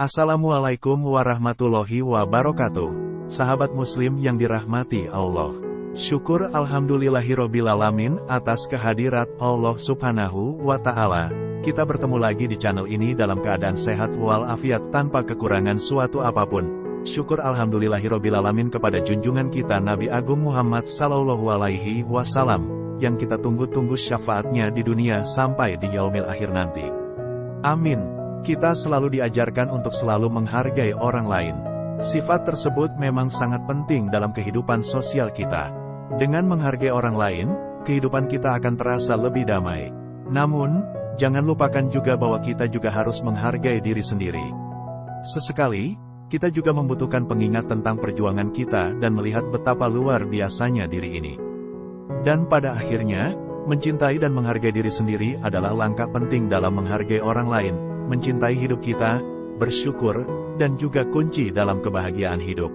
Assalamualaikum warahmatullahi wabarakatuh. Sahabat muslim yang dirahmati Allah. Syukur alhamdulillahirobbilalamin atas kehadirat Allah subhanahu wa ta'ala. Kita bertemu lagi di channel ini dalam keadaan sehat walafiat tanpa kekurangan suatu apapun. Syukur alhamdulillahirobbilalamin kepada junjungan kita Nabi Agung Muhammad Sallallahu Alaihi Wasallam, yang kita tunggu-tunggu syafaatnya di dunia sampai di yaumil akhir nanti. Amin. Kita selalu diajarkan untuk selalu menghargai orang lain. Sifat tersebut memang sangat penting dalam kehidupan sosial kita. Dengan menghargai orang lain, kehidupan kita akan terasa lebih damai. Namun, jangan lupakan juga bahwa kita juga harus menghargai diri sendiri. Sesekali, kita juga membutuhkan pengingat tentang perjuangan kita dan melihat betapa luar biasanya diri ini. Dan pada akhirnya, mencintai dan menghargai diri sendiri adalah langkah penting dalam menghargai orang lain. Mencintai hidup kita, bersyukur, dan juga kunci dalam kebahagiaan hidup.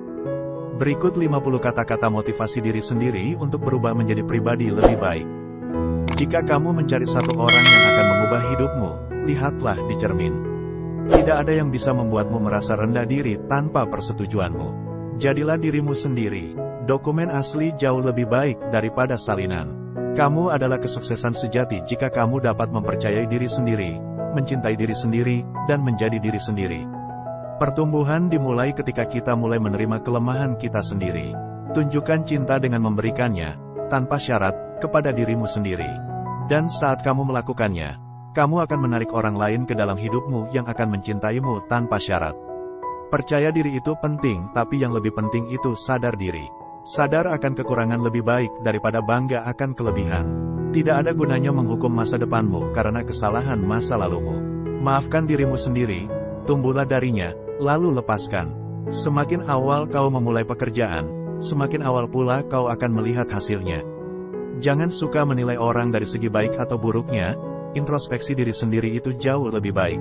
Berikut 50 kata-kata motivasi diri sendiri untuk berubah menjadi pribadi lebih baik. Jika kamu mencari satu orang yang akan mengubah hidupmu, lihatlah di cermin. Tidak ada yang bisa membuatmu merasa rendah diri tanpa persetujuanmu. Jadilah dirimu sendiri. Dokumen asli jauh lebih baik daripada salinan. Kamu adalah kesuksesan sejati jika kamu dapat mempercayai diri sendiri, mencintai diri sendiri, dan menjadi diri sendiri. Pertumbuhan dimulai ketika kita mulai menerima kelemahan kita sendiri. Tunjukkan cinta dengan memberikannya, tanpa syarat, kepada dirimu sendiri. Dan saat kamu melakukannya, kamu akan menarik orang lain ke dalam hidupmu yang akan mencintaimu tanpa syarat. Percaya diri itu penting, tapi yang lebih penting itu sadar diri. Sadar akan kekurangan lebih baik daripada bangga akan kelebihan. Tidak ada gunanya menghukum masa depanmu karena kesalahan masa lalumu. Maafkan dirimu sendiri, tumbuhlah darinya, lalu lepaskan. Semakin awal kau memulai pekerjaan, semakin awal pula kau akan melihat hasilnya. Jangan suka menilai orang dari segi baik atau buruknya, introspeksi diri sendiri itu jauh lebih baik.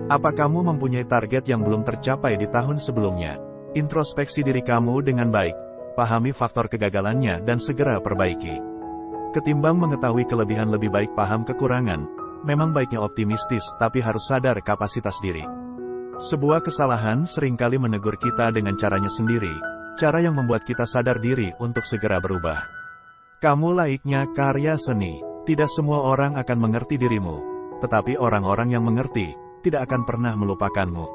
Apa kamu mempunyai target yang belum tercapai di tahun sebelumnya? Introspeksi diri kamu dengan baik, pahami faktor kegagalannya dan segera perbaiki. Ketimbang mengetahui kelebihan lebih baik paham kekurangan, memang baiknya optimistis tapi harus sadar kapasitas diri. Sebuah kesalahan seringkali menegur kita dengan caranya sendiri, cara yang membuat kita sadar diri untuk segera berubah. Kamu laiknya karya seni, tidak semua orang akan mengerti dirimu, tetapi orang-orang yang mengerti, tidak akan pernah melupakanmu.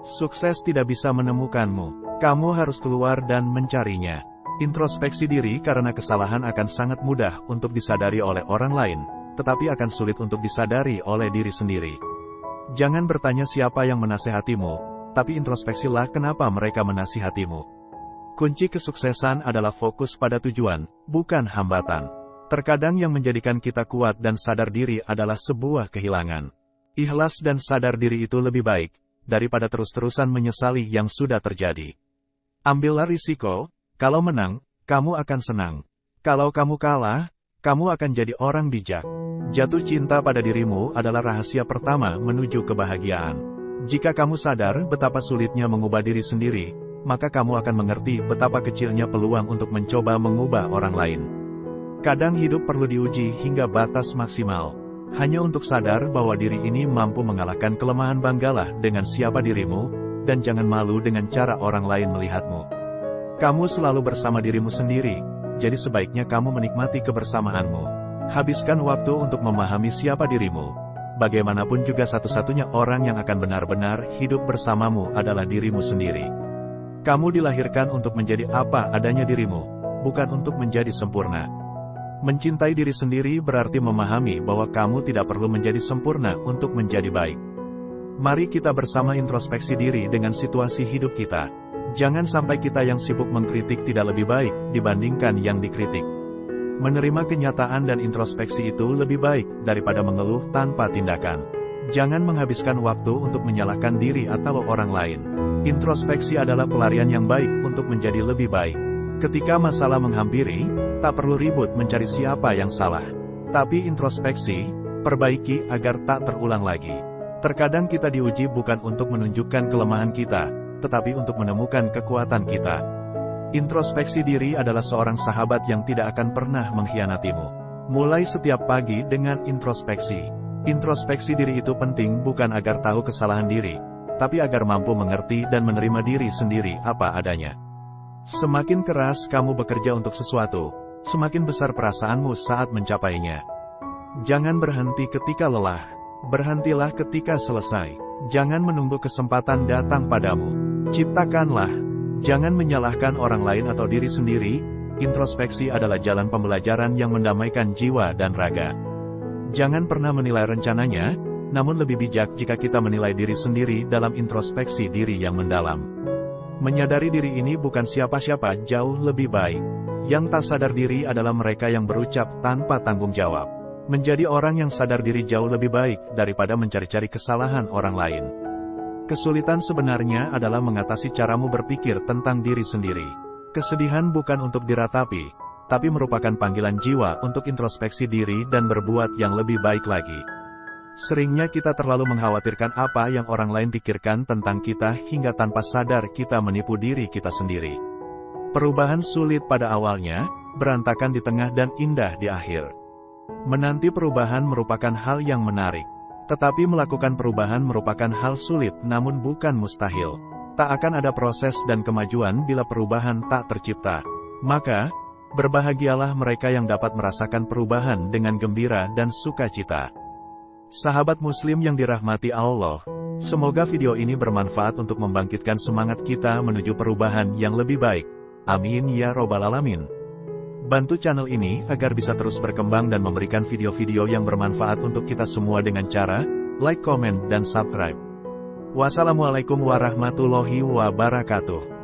Sukses tidak bisa menemukanmu, kamu harus keluar dan mencarinya. Introspeksi diri karena kesalahan akan sangat mudah untuk disadari oleh orang lain, tetapi akan sulit untuk disadari oleh diri sendiri. Jangan bertanya siapa yang menasehatimu, tapi introspeksilah kenapa mereka menasihatimu. Kunci kesuksesan adalah fokus pada tujuan, bukan hambatan. Terkadang yang menjadikan kita kuat dan sadar diri adalah sebuah kehilangan. Ikhlas dan sadar diri itu lebih baik, daripada terus-terusan menyesali yang sudah terjadi. Ambillah risiko. Kalau menang, kamu akan senang. Kalau kamu kalah, kamu akan jadi orang bijak. Jatuh cinta pada dirimu adalah rahasia pertama menuju kebahagiaan. Jika kamu sadar betapa sulitnya mengubah diri sendiri, maka kamu akan mengerti betapa kecilnya peluang untuk mencoba mengubah orang lain. Kadang hidup perlu diuji hingga batas maksimal. Hanya untuk sadar bahwa diri ini mampu mengalahkan kelemahan. Banggalah dengan siapa dirimu, dan jangan malu dengan cara orang lain melihatmu. Kamu selalu bersama dirimu sendiri, jadi sebaiknya kamu menikmati kebersamaanmu. Habiskan waktu untuk memahami siapa dirimu. Bagaimanapun juga satu-satunya orang yang akan benar-benar hidup bersamamu adalah dirimu sendiri. Kamu dilahirkan untuk menjadi apa adanya dirimu, bukan untuk menjadi sempurna. Mencintai diri sendiri berarti memahami bahwa kamu tidak perlu menjadi sempurna untuk menjadi baik. Mari kita bersama introspeksi diri dengan situasi hidup kita. Jangan sampai kita yang sibuk mengkritik tidak lebih baik dibandingkan yang dikritik. Menerima kenyataan dan introspeksi itu lebih baik daripada mengeluh tanpa tindakan. Jangan menghabiskan waktu untuk menyalahkan diri atau orang lain. Introspeksi adalah pelarian yang baik untuk menjadi lebih baik. Ketika masalah menghampiri, tak perlu ribut mencari siapa yang salah. Tapi introspeksi, perbaiki agar tak terulang lagi. Terkadang kita diuji bukan untuk menunjukkan kelemahan kita, tetapi untuk menemukan kekuatan kita. Introspeksi diri adalah seorang sahabat yang tidak akan pernah mengkhianatimu. Mulai setiap pagi dengan introspeksi. Introspeksi diri itu penting bukan agar tahu kesalahan diri, tapi agar mampu mengerti dan menerima diri sendiri apa adanya. Semakin keras kamu bekerja untuk sesuatu, semakin besar perasaanmu saat mencapainya. Jangan berhenti ketika lelah, berhentilah ketika selesai. Jangan menunggu kesempatan datang padamu. Ciptakanlah. Jangan menyalahkan orang lain atau diri sendiri. Introspeksi adalah jalan pembelajaran yang mendamaikan jiwa dan raga. Jangan pernah menilai rencananya, namun lebih bijak jika kita menilai diri sendiri dalam introspeksi diri yang mendalam. Menyadari diri ini bukan siapa-siapa, jauh lebih baik. Yang tak sadar diri adalah mereka yang berucap tanpa tanggung jawab. Menjadi orang yang sadar diri jauh lebih baik daripada mencari-cari kesalahan orang lain. Kesulitan sebenarnya adalah mengatasi caramu berpikir tentang diri sendiri. Kesedihan bukan untuk diratapi, tapi merupakan panggilan jiwa untuk introspeksi diri dan berbuat yang lebih baik lagi. Seringnya kita terlalu mengkhawatirkan apa yang orang lain pikirkan tentang kita hingga tanpa sadar kita menipu diri kita sendiri. Perubahan sulit pada awalnya, berantakan di tengah dan indah di akhir. Menanti perubahan merupakan hal yang menarik, tetapi melakukan perubahan merupakan hal sulit namun bukan mustahil. Tak akan ada proses dan kemajuan bila perubahan tak tercipta. Maka, berbahagialah mereka yang dapat merasakan perubahan dengan gembira dan sukacita. Sahabat Muslim yang dirahmati Allah, semoga video ini bermanfaat untuk membangkitkan semangat kita menuju perubahan yang lebih baik. Amin ya robbal alamin. Bantu channel ini agar bisa terus berkembang dan memberikan video-video yang bermanfaat untuk kita semua dengan cara like, komen, dan subscribe. Wassalamualaikum warahmatullahi wabarakatuh.